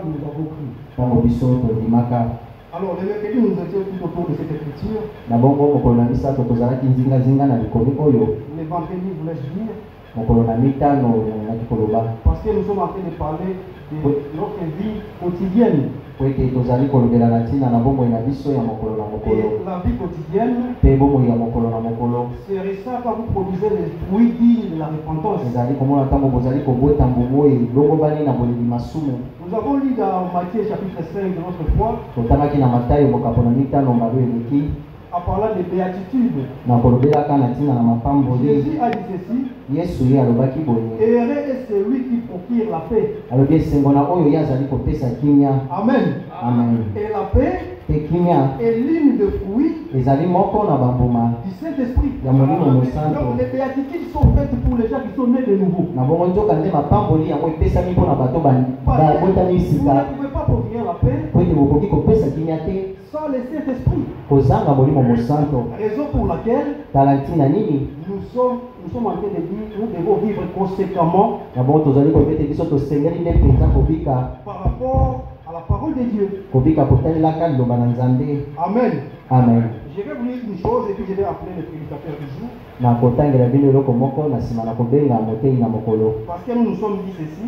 nous avons cru. Alors, le mercredi, nous étions tout autour de cette écriture. Le vendredi, voulais-je dire. Parce que nous sommes en train de parler de notre vie quotidienne. Et la vie quotidienne, c'est ça quand vous produisez les fruits dignes de la repentance. Nous avons lu dans Matthieu chapitre 5 de notre foi, en parlant de béatitude. Jésus a dit ceci: heureux est celui qui procure la paix. Amen. Amen. Et la paix est l'une des fruits du Saint-Esprit. Donc les béatitudes sont faites pour les gens qui sont nés de nouveau. Vous ne pouvez pas procurer la paix sans le Saint-Esprit. Raison pour laquelle nous sommes en train de dire que nous devons vivre conséquemment par rapport à la parole de Dieu. Amen. Amen. Je vais vous dire une chose et puis je vais appeler le prédicateur du jour. Parce que nous nous sommes dit ceci.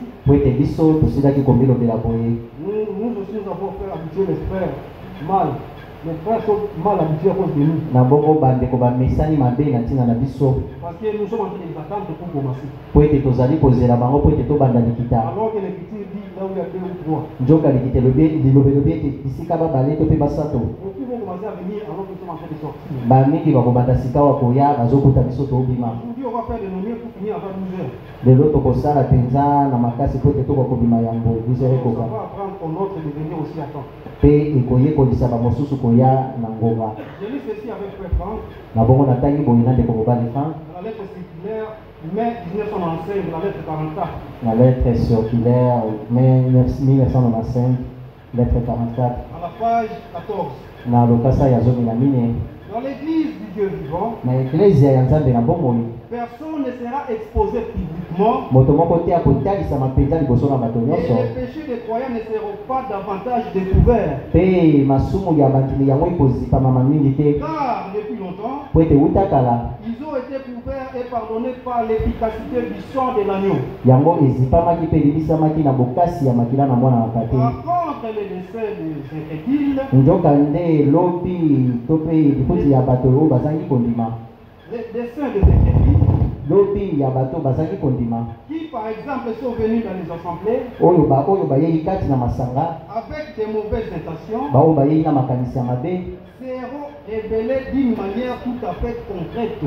Nous aussi nous avons fait habituer les frères mal. Les frères sont mal habitués à cause de nous. Parce que nous sommes en train de les attendre pour commencer. Alors que l'écriture dit là où il y a 2 ou 3. Beaucoup vont commencer à venir alors que nous sommes en train de sortir. Aujourd'hui, on va faire des nommés pour finir avant 12 heures. On va apprendre au nôtre de venir aussi à temps. Je lis ceci avec Frère Franck. Dans la lettre circulaire, mai 1995, la lettre 44. La lettre circulaire, mai 1995, lettre 44. À la page 14. Dans l'église du Dieu vivant, personne ne sera exposé publiquement. Et les péchés des croyants ne seront pas davantage découverts. Car depuis longtemps, ils ont été couverts et pardonnés par l'efficacité du sang de l'agneau. Par contre, les décès des incrédules, les décès des incrédules, qui par exemple sont venus dans les assemblées avec des mauvaises intentions, seront révélés d'une manière tout à fait concrète.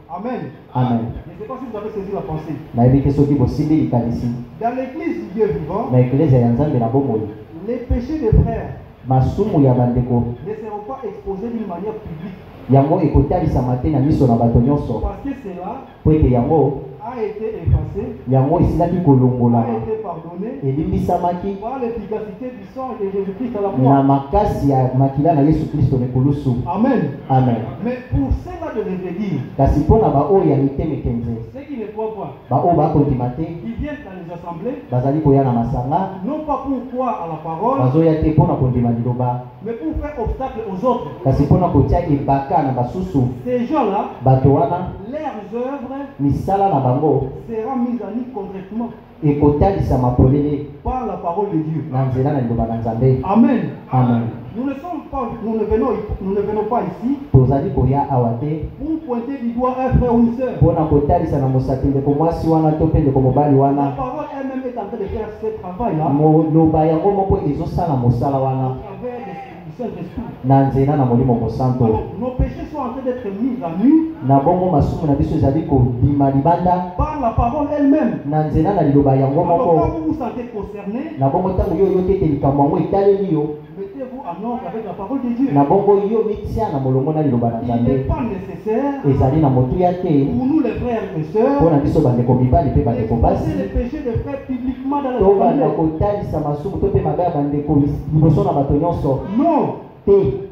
Amen. Amen. Je ne sais pas si vous avez saisi la pensée. Dans l'église du Dieu vivant, les péchés des frères ne seront pas exposés d'une manière publique. Parce que cela a été effacé, a été pardonné par l'efficacité du sang de Jésus-Christ à la croix. Amen. Amen. Mais pour cela de l'église, ceux qui ne croient pas, qui viennent dans les assemblées, non pas pour croire à la parole, mais pour faire obstacle aux autres. Ces gens-là, leurs œuvres sera mise en nu concrètement par la parole de Dieu. Amen. Amen. Nous ne venons pas ici pour pointer du doigt un frère ou une sœur. La parole elle-même est en train de faire ce travail-là à travers du Saint-Esprit. Alors, nos péchés sont en train d'être mis à nu par la parole elle-même. Alors, quand vous vous sentez concerné, mettez-vous en ordre avec la parole de Dieu. Il n'est pas nécessaire pour nous les frères et sœurs d'exposer les péchés des frères publiquement dans la famille. Non,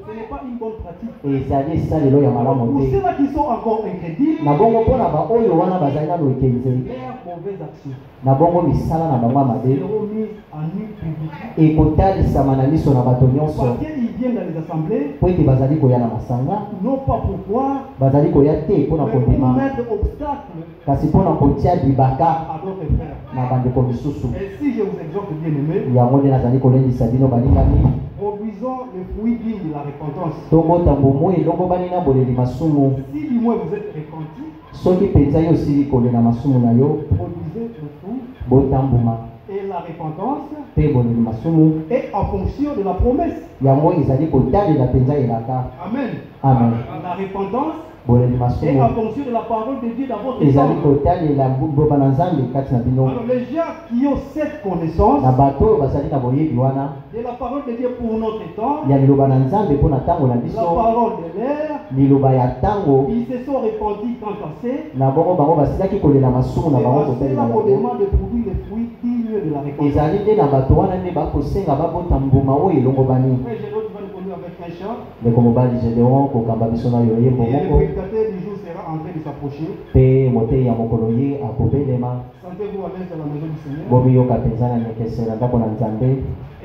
ce n'est pas une bonne pratique. Et ça dit ça le ya malamu Pour te. ceux-là qui sont encore incrédules, Na bongo pona ba oyo wana bazali na lokenze. leurs mauvaises actions Na bongo misala na bango mabe. seront mises en nu public. Et kotalisama na miso na bato nyonso. Parce qu'ils viennent dans les assemblées, Po ete bazali koya na masanga. non pas pourquoi, Bazali koya te mpona mais pour kondima. mettre obstacle Kasi mpona kotia libaka à d'autres frères. na bandeko misusu. Et si je vous exhorte, bien-aimés, Yango nde nazali kolendisa bino balingami. produisons le fruit digne de la repentance. Tobotambo mo elongo bani na boleli masumu. Si du moins vous êtes repentis, Soki penza yo osili kolela masumu na yo, produisez le fruit. botambuma Et la repentance mpe boleli masumu. est en fonction de la promesse. Yango ezali kotalela penza elaka. Amen. Amen. La repentance Boleli est masumu en fonction de la parole de Dieu dans votre ezali sang. kotalela boba na nzambe kati na bino. Alors les gens qui ont cette connaissance Na bato oyo bazali na boyebi wana de la parole de Dieu pour notre temps, ya liloba na nzambe mpona ntango na la biso, parole de l'air, liloba ya ntango ils se sont répandus quant à ces. na bongo bango basilaki kolela masumu na Et bango à kotalela cela on yango. demande de produire les fruits dignes de la repentance. Ezali nde na bato wana nde bakosenga babota mbuma oyo elongo bani. Frère Gédéon, tu vas nous conduire avec un chant. Ndeko mobali Gédéon kokamba biso na yo yembo Et le moko prédicateur du jour sera en train de s'approcher. mpe motei ya mokolo ye akobelema. Sentez-vous à l'aise dans la maison du Seigneur. Bomiyoka mpenza na nyekesela ndako na nzambe.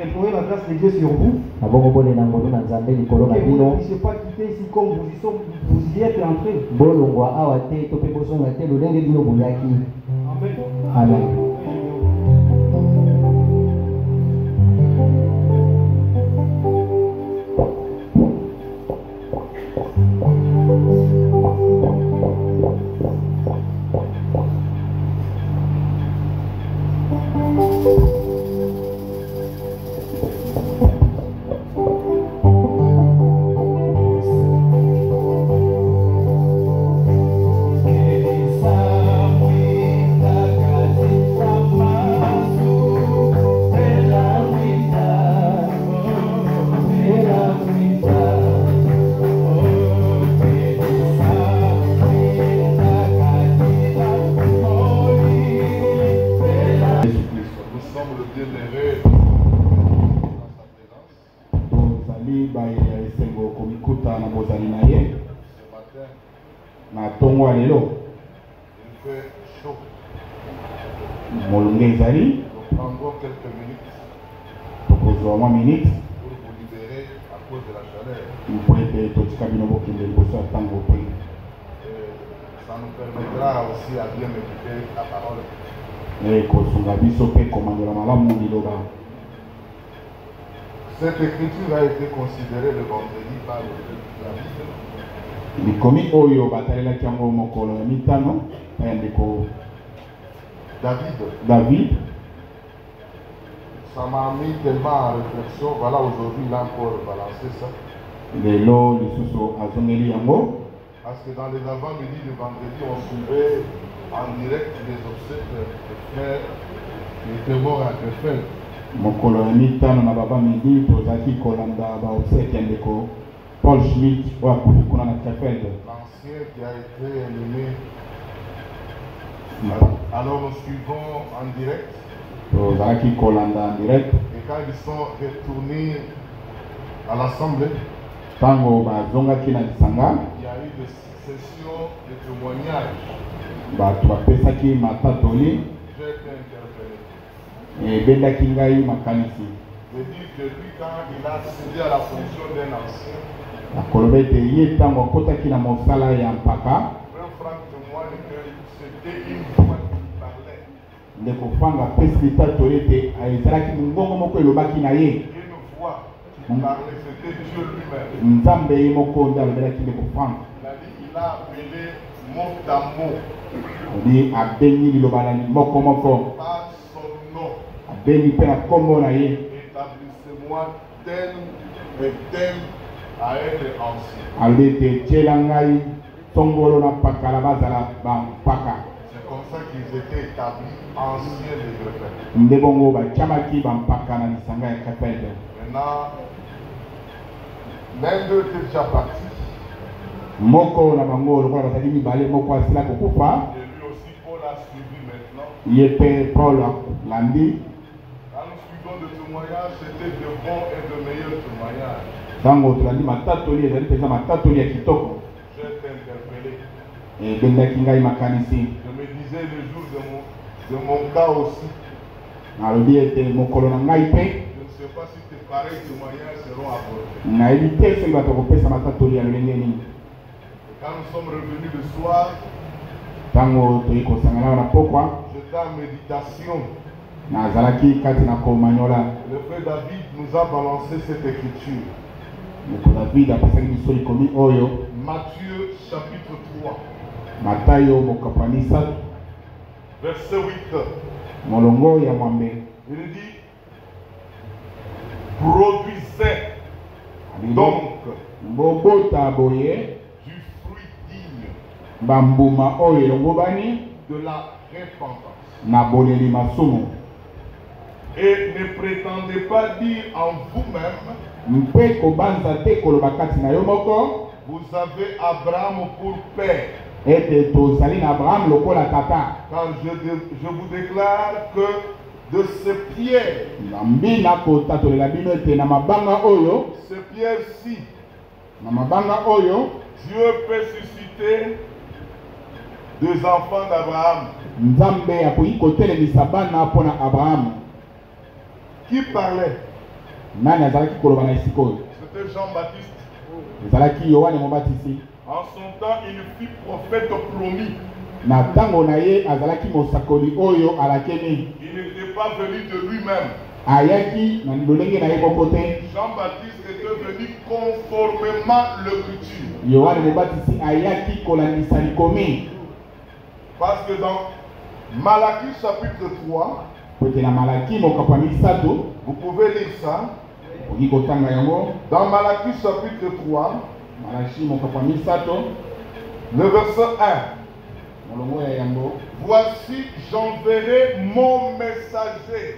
Implorez la grâce de Dieu sur vous. Na bongo bolela ngolu na nzambe likolo na Que vous ne bino. puissiez pas quitter ici comme vous y êtes entrés. Bolongwa awa te to mpe bozonga te lolenge bino boyaki. Amen. Amen. Cette écriture a été considérée le vendredi par la Bible. David. Ça m'a mis tellement en réflexion. Voilà, aujourd'hui, il a encore balancé ça. Parce que dans les avant-midi de vendredi, on suivait en direct les obsèques de frères qui étaient morts à Krefeld. Mokolo ya mitano na baba midi tozaki kolanda baobsèque ya ndeko Paul Schmidt oyo akufi kuna na Krefeld. L'ancien qui a été éliminé. Alors nous suivons en direct. Tozalaki kolanda en direct. Et quand ils sont retournés à l'Assemblée, tango bazongaki na lisanga, il y a eu des sessions de témoignages. Bato bapesaki matatoli. J'ai été interpellé. Ebendaki ngai makanisi. Je dis que lui, quand il a accédé à la fonction d'un ancien, akoloba ete ye ntango akotaki na mosala ya mpaka, frère Franck témoigne que c'était une fois qu'il parlait. ndeko Frank apesi litatoli ete ezalaki mongongo moko elobaki na ye. Une voix qui parlait, c'était Dieu lui-même. Nzambe ye moko nde alobelaki ndeko Frank. Il a dit, il a appelé mot à mot. Ndi abengi liloba na moko moko. Par son nom. Abengi mpe na kombo na ye. Établissez-moi tel et tel à être ancien. Alobi ete tiela ngai tongolo na pakala bazala bampaka. C'est comme ça qu'ils étaient établis anciens des Krefeld. Nde bongo batiamaki bampaka na lisanga ya Krefeld. Maintenant, l'un d'eux était déjà parti. Moko na bango lokola bazali mibale moko asila kokufa. Et lui aussi, Paul a suivi maintenant. Ye mpe Paul landi. Quand nous suivons le témoignage, c'était de bons et de meilleurs témoignages. Tango tulandi matatoli ezali pesa matatoli ya kitoko. J'ai été interpellé. Et bendaki ngai makanisi. Je me disais le jour de mon cas aussi. Nalobi ete mokolo na ngai pe. Je ne sais pas si tes pareils témoignages seront apportés. Nayebi te soki bato kopesa matatoli ya lolenge nini. Quand nous sommes revenus le soir, Tango toyi kosangana na pokwa. j'étais en méditation. Nazalaki kati na komanyola. Le frère David nous a balancé cette écriture. Moko David apesaki biso likomi oyo. Matthieu chapitre 3. Matayo mokapani sato. Verset 8. Molongo ya mwambe. Il dit, produisez donc mbobota boye du fruit digne bambuma oyo elongobani de la repentance. na boleli masumu. Et ne prétendez pas dire en vous-même, mpe kobanza te koloba kati na yo moko vous avez Abraham pour père. ete tozali na Abraham lokola tata. Car je vous déclare que de ces pierres, na mbina kotatolela bino ete na mabanga oyo ces pierres-ci, na mabanga oyo Dieu peut susciter des enfants d'Abraham. nzambe akoki kotelemisa bana mpo na Abraham. Qui parlait? Nani azalaki koloba na esika oyo? C'était Jean-Baptiste. ezalaki Yohane mobatisi. En son temps, il fut prophète promis. na ntango na ye azalaki mosakoli oyo alakemi. Il n'était pas venu de lui-même. ayaki na lolenge na ye moko te. Jean-Baptiste était venu conformément l'écriture. Yohane mobatisi ayaki kolandisa likomi. Parce que dans Malachie chapitre 3, kote na Malaki mokapani sato, vous pouvez lire ça. oki kotanga yango. Dans Malachie chapitre 3, Malaki mokapani sato, le verset 1. molongo ya yango. Voici, j'enverrai mon messager.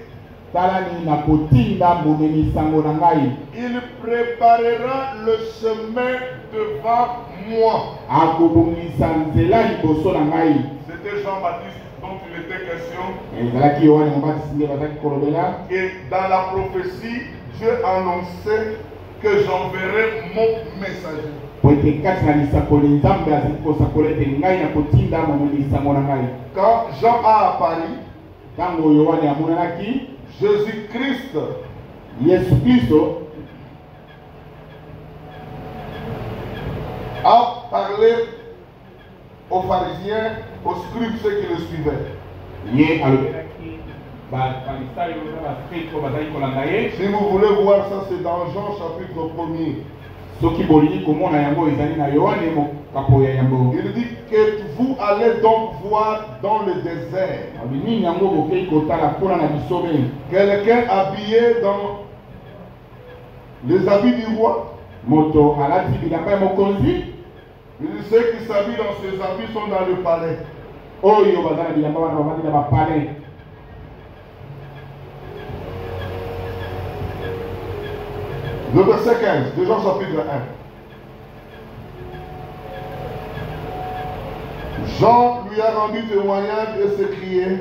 talani na kotinda momemi sango na ngai. Il préparera le chemin devant moi. akobongisa nzela liboso na ngai. C'était Jean-Baptiste dont il était question. ezalaki Yohane mobatisi nde bazalaki kolobela. Et dans la prophétie, Dieu annonçait que j'enverrai mon messager. po ete kati na lisakoli nzambe azali kosakola ete ngai na kotinda momemi sango na ngai. Quand Jean a apparu, ntango Yohane amonanaki Jésus-Christ Yesu Kristo a parlé aux pharisiens, aux scribes, ceux qui le suivaient. ye alobelaki bafarisayo na baskristo bazali kolanda ye. Si vous voulez voir ça, c'est dans Jean chapitre 1er. soki bolingi komona yango ezali na Yohane mokapo ya yango. Il dit que vous allez donc voir dans le désert nini yango bokei kotala mpona na bisobe. quelqu'un habillé dans les habits du roi. moto alati bilamba ya mokonzi. Il dit ceux qui s'habillent dans ces habits sont dans le palais. oyo baza na bilamba wana bavandi na bapale. Le verset 15 de Jean chapitre 1. Jean lui a rendu témoignage et s'écriait,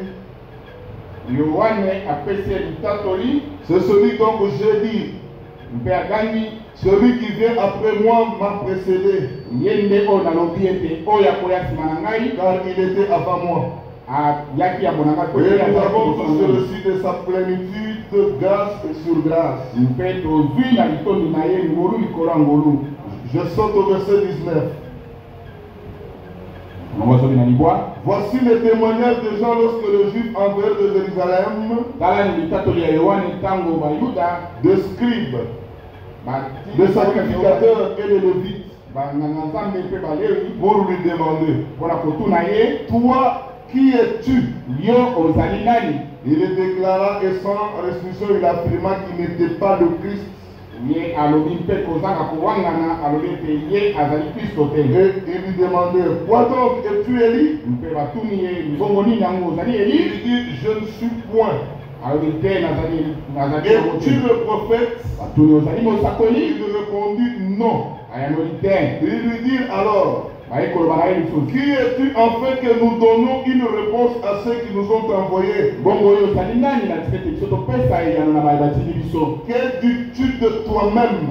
Yohane apesi litatoli c'est celui donc que j'ai dit, mpe agangi celui qui vient après moi m'a précédé, ye nde oyo nalobi ete oyo akoya nsima na ngai car il était avant moi. ayaki ya bona ngai po Et ye nous azalaki avons liboso tous na ngai. reçu de sa plénitude, grâce et sur grâce. mpe tozwi na litondi na ye ngolu likolo ya ngolu. Je saute au verset 19. nango azobi na libwa. Voici le témoignage de Jean lorsque les Juifs envoyés de Jérusalem, talani litatoli ya Yohane ntango bayuda de scribes, de sacrificateurs et de lévites, banganga nzambe mpe balewi pour lui demander, mpona kotuna ye toi, qui es-tu? yo ozali nani. Il le déclara et sans restriction, il affirma qu'il n'était pas le Christ. ye alobi mpe kozanga kowangana alobi ete ye azali Kristo te. Et il lui demandait, quoi donc, es-tu Élie? mpe batuni ye mbongo nini yango ozali Il Eli. dit, je ne suis point. alobi te nazali Es-tu le prophète? batuni ozali mosakoli. Il lui répondit, non. ayangoli te. Il lui dit alors, Qui es-tu afin que nous donnions une réponse à ceux qui nous ont envoyés? Que dis-tu de toi-même?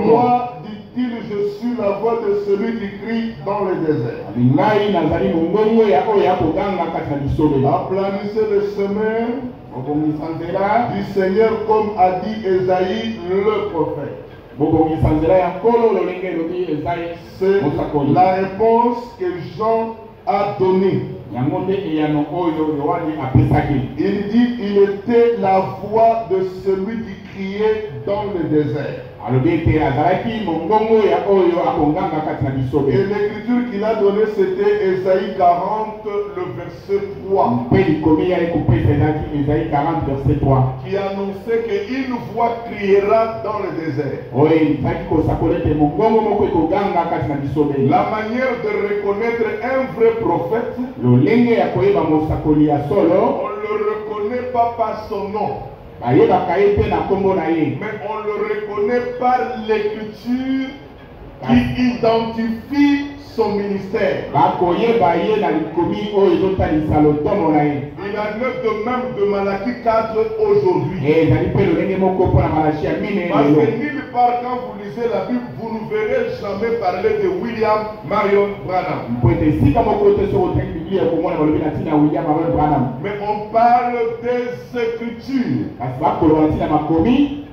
Moi, dit-il, je suis la voix de celui qui crie dans le désert. Aplanissez le chemin du Seigneur, comme a dit Esaïe le prophète. C'est la réponse que Jean a donnée. Il dit il était la voix de celui qui criait dans le désert. Et l'écriture qu'il a donnée, c'était Esaïe 40, le verset 3. Qui annonçait qu'une voix criera dans le désert. La manière de reconnaître un vrai prophète, on ne le reconnaît pas par son nom, mais on le reconnaît par l'écriture qui identifie son ministère. Il en est de même de Malachie 4 aujourd'hui. Parce que nulle part, quand vous lisez la Bible, vous ne verrez jamais parler de William Marion Branham. Mais on parle des Écritures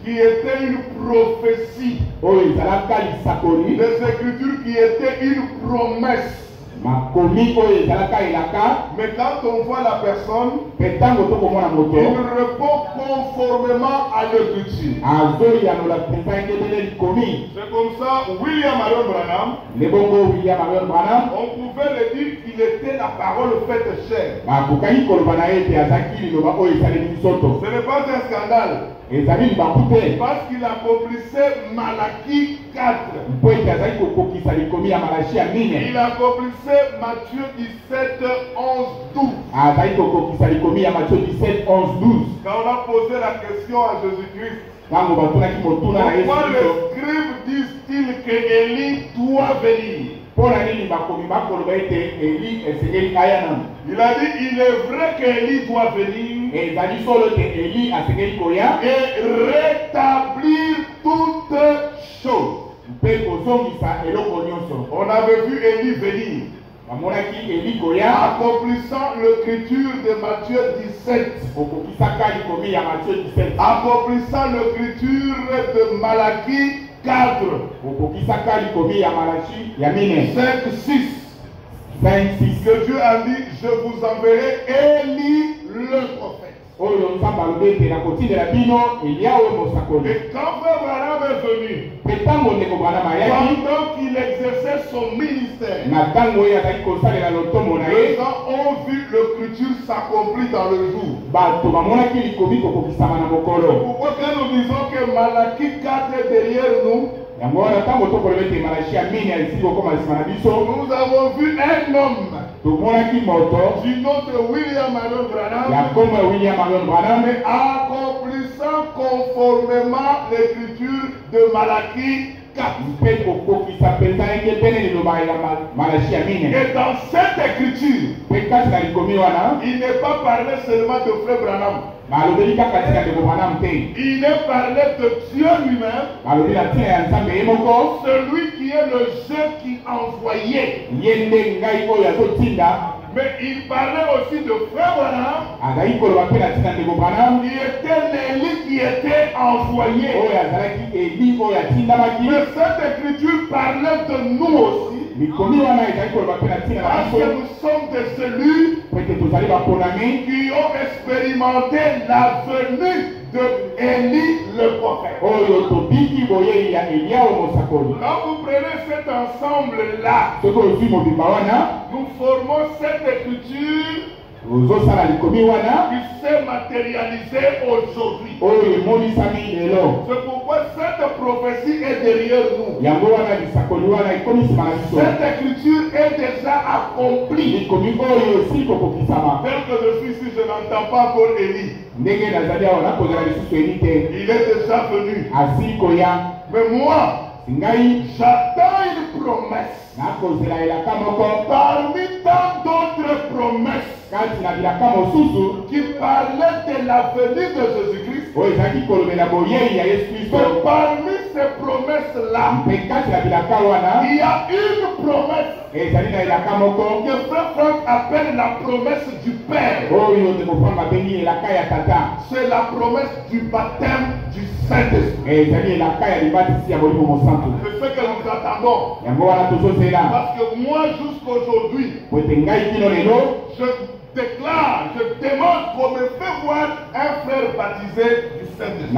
qui étaient une prophétie. Des Écritures qui étaient une promesse. Mais quand on voit la personne, il répond conformément à l'écriture. C'est comme ça, William Marion Branham, on pouvait le dire qu'il était la parole faite chair. Ce n'est pas un scandale. Parce qu'il accomplissait Malachie 4. Il accomplissait Matthieu 17, 11, 12. Quand on a posé la question à Jésus-Christ, pourquoi les scribes disent-ils que Élie doit venir? Il a dit, il est vrai qu'Élie doit venir et rétablir toutes choses. On avait vu Élie venir, accomplissant l'écriture de Matthieu 17, accomplissant l'écriture de Malachie 4, 5, 6, que Dieu a dit, je vous enverrai Élie le prophète. Et quand Frère Branham est venu, pendant qu'il exerçait son ministère, les gens ont vu l'écriture s'accomplir dans le jour. Pourquoi quand nous disons que Malachie 4 est derrière nous, nous avons vu un homme du nom de William Marion Branham, accomplissant conformément l'écriture de Malachie 4. Et dans cette écriture, il n'est pas parlé seulement de Frère Branham. Il est parlé de Dieu lui-même, celui qui est le Dieu qui envoyait. Mais il parlait aussi de Frère Branham, qui était l'Élie qui était envoyé. Mais cette écriture parlait de nous aussi. Parce que nous sommes des élus qui ont expérimenté la venue de Élie le prophète. Quand vous prenez cet ensemble-là, nous formons cette écriture qui s'est matérialisée aujourd'hui. C'est pourquoi cette prophétie est derrière nous. Cette écriture est déjà accomplie. Tel que je suis ici, je n'entends pas encore Élie. Il est déjà venu. Mais moi, j'attends une promesse. Parmi tant d'autres promesses qui parlaient de la venue de Jésus-Christ, parmi ces promesses-là, il y a une promesse que Frère Franck appelle la promesse du Père. C'est la promesse du baptême du Saint-Esprit. C'est ce que nous attendons. Parce que moi, jusqu'aujourd'hui, je déclare, je demande qu'on me fait voir un frère baptisé du Saint-Esprit.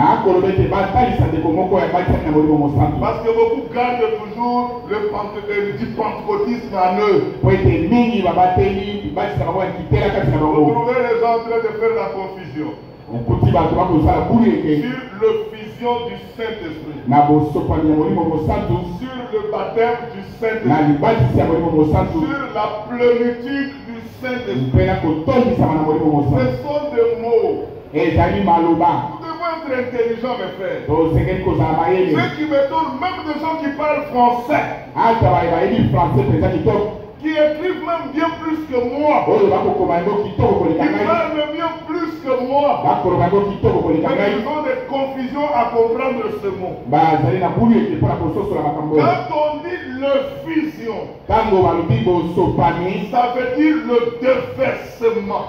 Parce que beaucoup gardent toujours le du pentecôtisme en eux. Vous trouvez les gens en train de faire la confusion sur l'officion du Saint-Esprit, sur le baptême du Saint-Esprit, sur la plénitude du Saint-Esprit. Ce sont des mots. Nous devons être intelligents, mes frères. Ceux qui me tournent, même des gens qui parlent français, qui écrivent même bien plus que moi, qui parlent bien plus que moi, mais ils ont des confusions à comprendre ce mot. Quand on dit le fusion, ça veut dire le déversement.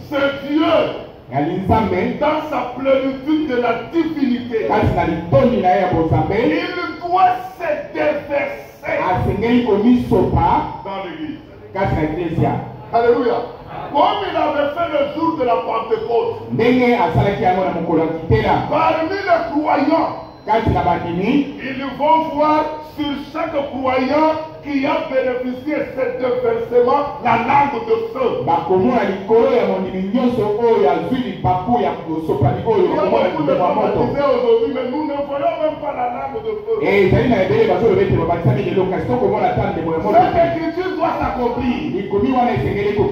C'est Dieu dans sa plénitude de la divinité. Il doit se déverser dans l'église. Alléluia. Comme il avait fait le jour de la Pentecôte. Parmi les croyants, ils vont voir sur chaque croyant qui a bénéficié de ce déversement la langue de feu. Il y a beaucoup de baptisés aujourd'hui, mais nous ne voyons même pas la langue de feu. Cette écriture doit s'accomplir.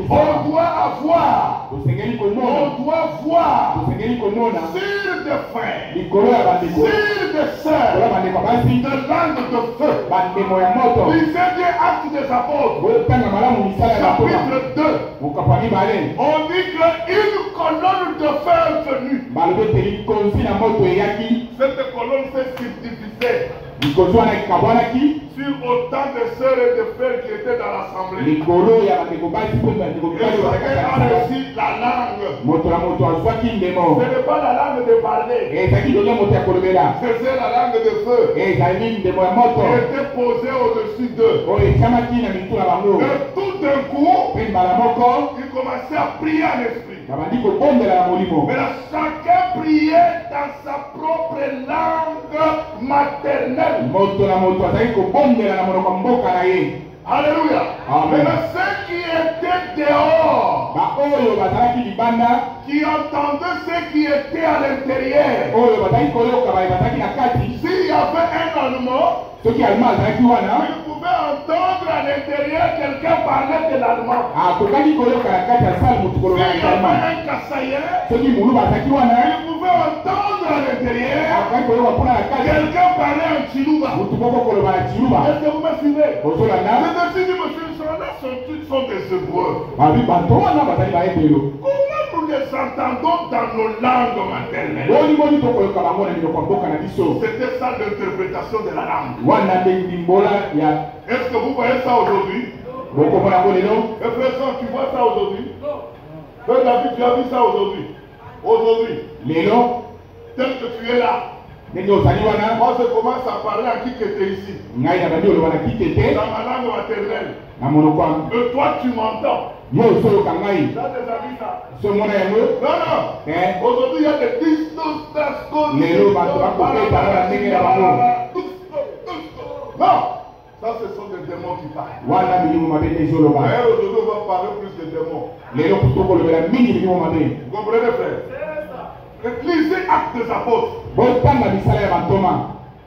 On doit avoir, on doit voir sur des frères, sur des sœurs, de langue de feu. Lisez bien Actes des Apôtres, chapitre 2. On dit qu'une colonne de feu est venue. Cette colonne s'est subdivisée sur autant de sœurs et de frères qui étaient dans l'assemblée. Et chacun a reçu la langue. Ce n'est pas la langue de parler. C'est la langue de feu. Qui était posée au-dessus d'eux. Et tout d'un coup, ils commençaient à prier en esprit. Mais chacun priait dans sa propre langue maternelle. Alléluia. Maintenant, ceux qui étaient dehors, qui entendaient ceux qui étaient à l'intérieur, s'il y avait un allemand, ils pouvaient entendre à l'intérieur quelqu'un parler de l'allemand. S'il y avait un Kassaïen, ils pouvaient entendre à l'intérieur quelqu'un parler en Chiluba. Est-ce que vous me suivez? C'est-à-dire, monsieur, ceux-là sont des Hébreux. Comment nous les entendons dans nos langues maternelles? C'était ça l'interprétation de la langue. Est-ce que vous voyez ça aujourd'hui? Et frère, tu vois ça aujourd'hui? Frère David, tu as vu ça aujourd'hui? Aujourd'hui, tel que tu es là, moi je commence à parler à qui était ici, dans ma langue maternelle. Et toi tu m'entends. Tu as déjà vu ça? Non, non. Aujourd'hui il y a des distos. Non. Ça, ce sont des démons qui parlent. Aujourd'hui, on va parler plus de démons. Vous comprenez, frère? Lisez Actes des Apôtres.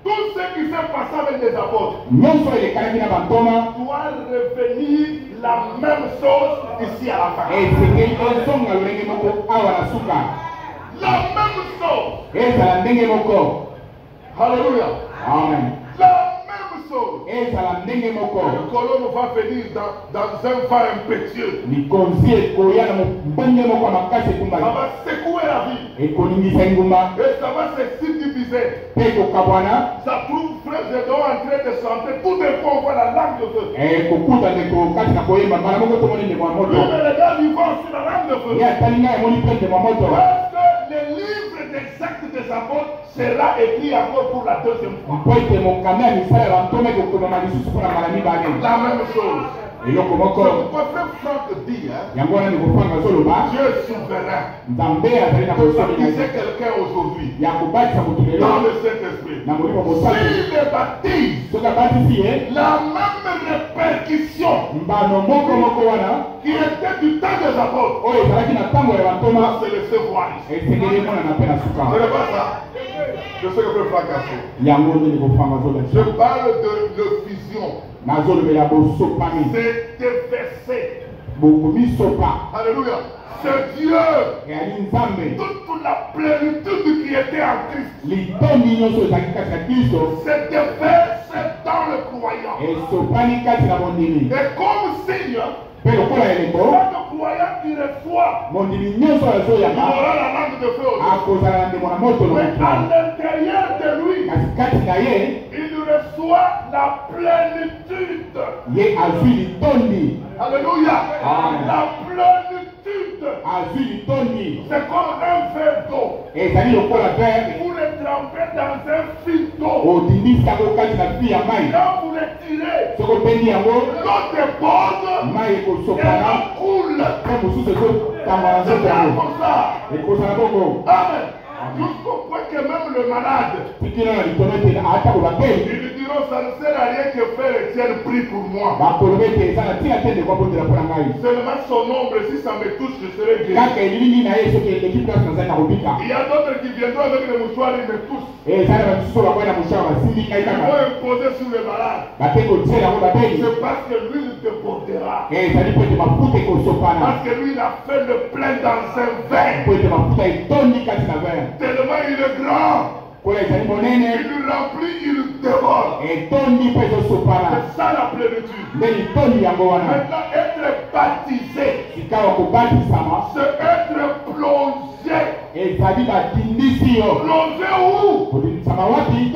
Tout ce qui s'est passé avec les apôtres doit revenir la même chose ici à la fin. La même chose. Alléluia. Amen. La même chose. ezala ndenge moko Colombe va venir dans un vent impétueux. likonzi ekoya na mbonge moko ya makasi Ça ekumbaki va secouer la vie. ekoningisa engumba Et ça va se subdiviser. mpe ekokabwana Ça trouve frère Gédéon en train de chanter. Tout d'un coup on voit la langue de feu. kokuta ndeko kati na koyemba mbala moko tomoni ndeko ya Oui, moto mais les gars vivants sur la langue de feu. ye atali ngai emoni mpe ndeko ya moto Parce que le livre des actes des apôtres sera écrit encore pour la deuxième fois. mpo ete mokanda ya misala ya bantoma ekokomama lisusu mpona mbala mibale La même chose. eloko moko C'est pourquoi frère Franck dit, hein, yango wana ndikofanga azoloba Dieu est souverain. nzambe azali na De bosoli baptiser quelqu'un aujourd'hui ya kobatisa moto lelo dans le Saint-Esprit. na molimo mosali S'il le baptise, soki abatisi ye la même répercussion mbano moko wana qui était du temps des apôtres oyo ezalaki na ntango ya va bantoma se laisser voir ici. esengeli emonana mpe na suka Ce n'est pas ça. Je sais que frère Franck a fait. yango nde ndikofanga Je azolakisa parle de vision. nazolobela bosopani C'est déversé. bokomisopa Alléluia. C'est Dieu. eyali nzambe Toute la plénitude qui était en Christ litondi nyonso ezalaki kati na kristo se déverse dans le croyant. esopani kati na mondimi Et comme signe, mpe lokola elembo chaque croyant qui reçoit, mondimi nyonso il azoyamba aura la langue de feu. akozala na ndemo na moto Mais na à l'intérieur de lui, kasi kati na ye il reçoit la plénitude. ye azwi litondi Alléluia. Amen. La plénitude. azwi litondi C'est comme un verre d'eau. ezali lokola verre Vous le trempez dans un fil d'eau. odindisi yango kati na fi ya mai Quand vous le tirez, soki obendi yango l'eau déborde mai et ekosopana l'eau coule. mpe mosusu ezotanga na nzoto C'est yango comme ça. ekosana bongo Amen. Jusqu'au point que même le malade, tikina na litono ete ata koloba ils mpe lui diront, ça ne sert à rien que frère Etienne prie pour moi. bakoloba ete eza na ntina te ndeko abondela mpo na ngai Seulement son ombre, si ça me touche, je serai guéri. kaka elilingi na ye soki eleki place nazali na kobika Il y a d'autres qui viendront avec les mouchoirs, ils me touchent. eza na bamisusu oyo bakwai na moshaka basimbi ngai Ils kaka vont imposer sur le malade. bake kotia yango babeli C'est parce que lui, il débordera. ezali mpo ete mafuta ekosopana Parce que lui, il a fait le plein dans un verre. mpo ete mafuta etondi kati na verre Tellement il est grand. kola ezali monene Il remplit, il dévore. etondi mpo ezosopana C'est ça la plénitude. nde litondi yango wana Maintenant, être baptisé, sika ya kobatisama c'est être plongé. ezali batindisi yo Plongé où? kodindisama wapi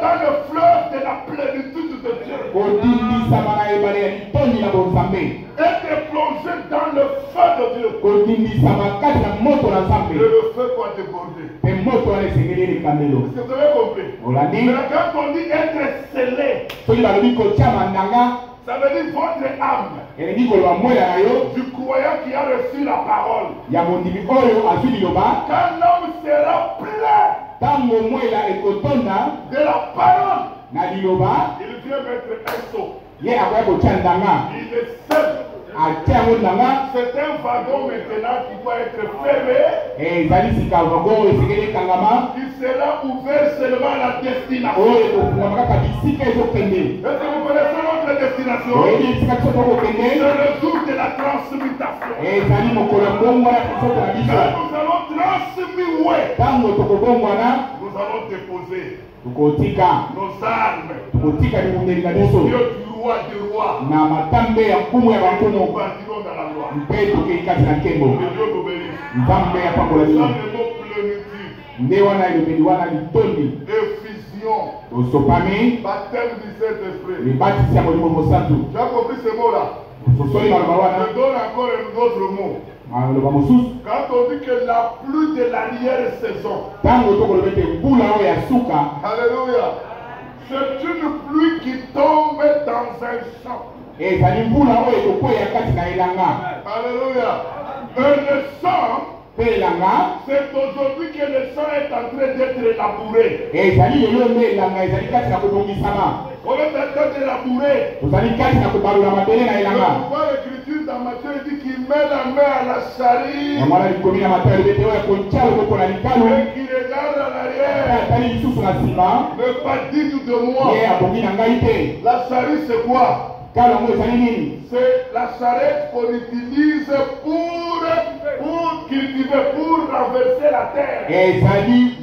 Dans le fleuve de la plénitude de Dieu. kodindisama na ebale ya litondi na bonzambe Être plongé dans le feu de Dieu. kodindisama kati na moto na Et nzambe le feu doit déborder. mpe moto wana esengeli elekambelo Est-ce que vous avez compris? olandi Mais quand on dit être scellé, soki balobi kotia mandanga ça veut dire votre âme elingi koloba mwela na yo du croyant qui a reçu la parole. ya mondimi oyo azwi liloba Quand l'homme sera plein ntango mwela ekotonda de la parole, na liloba il vient mettre un seau. ye akoya kotia ndanga Il est seul. atia yango ndanga C'est un wagon maintenant qui doit être fermé, ezali sika vago esengeli ekangama qui sera ouvert seulement à la destination. oyo ekofungama kaka bisika ezokende Est-ce que vous connaissez notre destination? oyebi esika biso tokokende C'est le jour de la transmutation. ezali mokolo ya mbongwana bisoto na biso Quand nous allons transmuer, ntango tokobongwana nous allons déposer tokotika nos armes tokotika bibundeli na au biso Dieu du roi des rois. na matambe ya nkumu ya Nous bankumu partirons dans la loi. mpe tokei kati na nkembo Que Dieu nous bénisse. nzambe apambola Ça, bino le mot plénitude, nde wana elobeli wana litondi effusion, tosopami baptême du Saint-Esprit. libatisi ya molimo mosantu Tu as compris ce mot-là? tosoli maloba wana Je donne encore un autre mot. maloba mosusu Quand on dit que la pluie de l'arrière-saison, ntango tokoloba ete mbula oyo ya suka alléluia, c'est une pluie qui tombe dans un champ. ezali mbula oyo ekokwea kati na elanga Alléluia. Et le sang, mpe elanga c'est aujourd'hui que le sang est en train d'être labouré. ezali lelo nde elanga ezali kati na kobongisama On est en train de labourer. tozali kati na kobalula mabele na Je elanga vois l'écriture dans Matthieu, il dit qu'il met la main à la charrie yango wana likomi na matayo elobi ete oyo akotia loboko na likalu et qu'il regarde en arrière. atali lisusu na nsima Ne pas dire de moi. ye abongi na ngai te La charrie, c'est quoi? kalo yango ezali nini C'est la charrette qu'on utilise pour cultiver, pour traverser la terre. ezali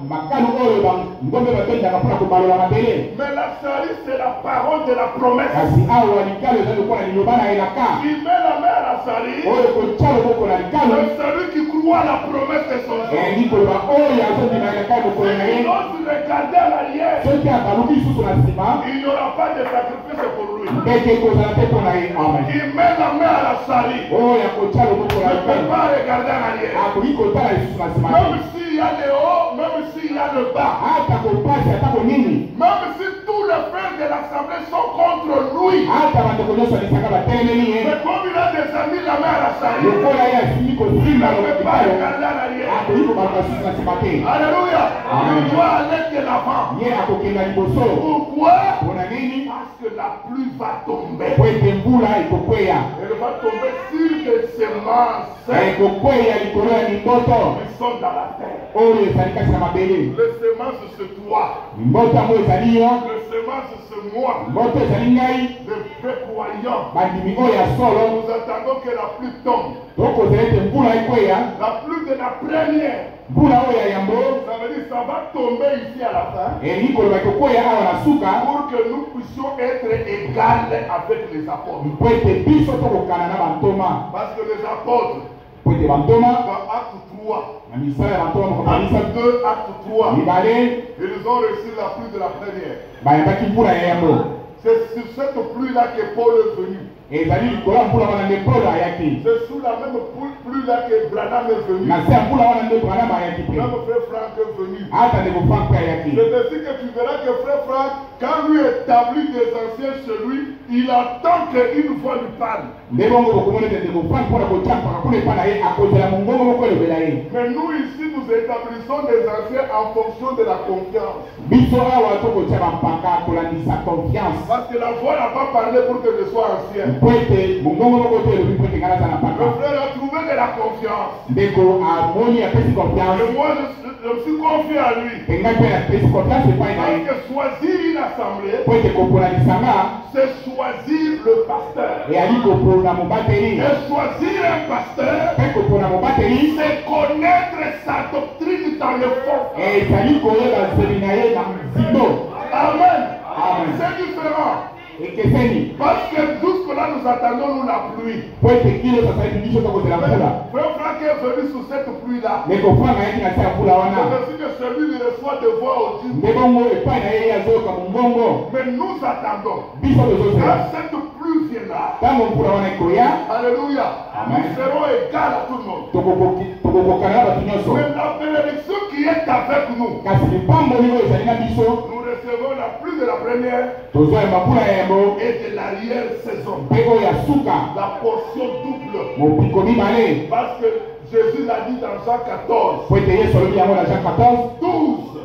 makalo oyo ngombe batendaka mpona kobalola mabele. Mais la salie, c'est la parole de la promesse. kasi awa likalo eza lokola liloba na elaka Il met la main à la salie. oyo kotia loboko na likalo Celui qui croit à la promesse de son Dieu. elingi koloba oyo azondima elaka ya mokolo na ye. Il ose regarder à l'arrière. soki akaluki lisusu na nsima Il n'y aura pas de sacrifice pour lui. ndenge ekozala te mpo na ye. amen. Il met la main à la salie. oyo akotia loboko Il na ne peut likalo pas regarder en arrière. akoki kotala lisusu na nsima Même te. s'il y a le haut, même s'il y a le bas. ata kopasi atako nini Même si tous les frères de l'assemblée sont contre lui. ata bandeko nyonso alisaka batelemeli ye Mais comme il a déjà mis la main à la salie, lokola ye asili il kosimba ne peut pas lokitalo regarder en arrière. akoki kobaluka susu na nsima te. Alléluia. Il doit aller de l'avant. ye akokenda liboso. Pourquoi? mpona nini? Parce que la pluie va tomber. po ete mbula ekokweya. Elle va tomber sur des semences ekokweya likolo ya mimboto qui sont dans la terre. oyo ezali kasi na mabele. Les semences, c'est toi. mimboto yango ezali yo. Les semences, c'est moi. mboto ezali ngai. Les vrais croyants. bandimi oyo ya solo. Nous attendons que la pluie tombe. tokozala ete mbula ekweya. La pluie de la première. mbula oyo ya yambo. Ça veut dire que ça va tomber ici à la fin. elingi koloba ekokweya awa na suka. Pour que nous puissions être égales avec les apôtres. po ete biso tokokana na bantoma. Parce que les apôtres, po ete bantoma dans Acte 3, na misala ya bantoma mokokanisa Acte 2, Acte 3, mibale ils ont reçu la pluie de la première. bayambaki mbula ya yambo. C'est sur cette pluie-là que Paul est venu. ezali likolo ya mbula wana nde polo ayaki. C'est sous la même pluie-là que Branham est venu. na se ya mbula wana nde branham ayaki pe. Même frère Franck est venu. ata ndeko frank mpe ayaki. C'est ainsi que tu verras que frère Franck, quand lui établit des anciens chez lui, il attend qu'une voix lui parle. nde bongo bokomona ete ndeko frank mpona kotyapaka kuna epa na ye akozela mongongo moko elobela ye. Mais nous ici, nous établissons des anciens en fonction de la confiance. biso awa tokotya bampaka kolandisa confiance. Parce que la voix n'a pas parlé pour que je sois ancien. po ete mongongo moko te elobi po ete ngai naza na Le mpaka. frère a trouvé de la confiance. ndeko amoni apesi confiance. Et moi, je me suis confié à lui. pe ngai mpe apesi confiance epai na ye. Parce que choisir une assemblée, po ete kopona lisanga c'est choisir le pasteur. eyali kopona mobateli. Et choisir un pasteur, mpe kopona mobateli c'est connaître sa doctrine dans le fond. ezali koyeba nzeli na ye na nzindo. Amen. Amen. C'est différent. ekeseni Parce que jusque-là, nous attendons nous la pluie. po ete kilo sasali biso tokozela mbula. Frère Franck est venu sous cette pluie-là. ndeko frank ayaki na se ya mbula wana. C'est ainsi que celui qui reçoit des voix audibles. nde bongo epai na ye azoyoka mongongo. Mais nous attendons. biso tozozela Quand cette pluie viendra, ntango mbula wana ekoya alléluia, Amen. nous serons égales à tout le monde. tokokokana na bato nyonso. Mais la bénédiction qui est avec nous, kasi lipamboli oyo ezali na biso nous recevons la pluie de la première tozoyamba mbula ya yambo et de l'arrière-saison. mpe oyo ya suka La portion double. mopiko mibale. Parce que Jésus l'a dit dans Jean 14, po ete yesu alobi yango na jean 14 12.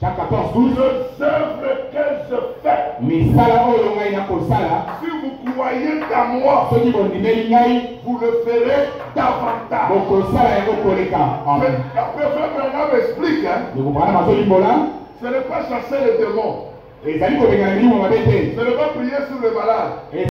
jean 14 12 Les œuvres que je fais, misala oyo ngai nakosala si vous croyez en moi, soki bondimeli ngai vous le ferez davantage. bokosala yango koleka. Mais amen. après, Frère Branham explique, hein, ndekobana mazolimbola ce n'est pas chasser les démons, ezali kobengana milimo mabe te. ce n'est pas prier sur les malades.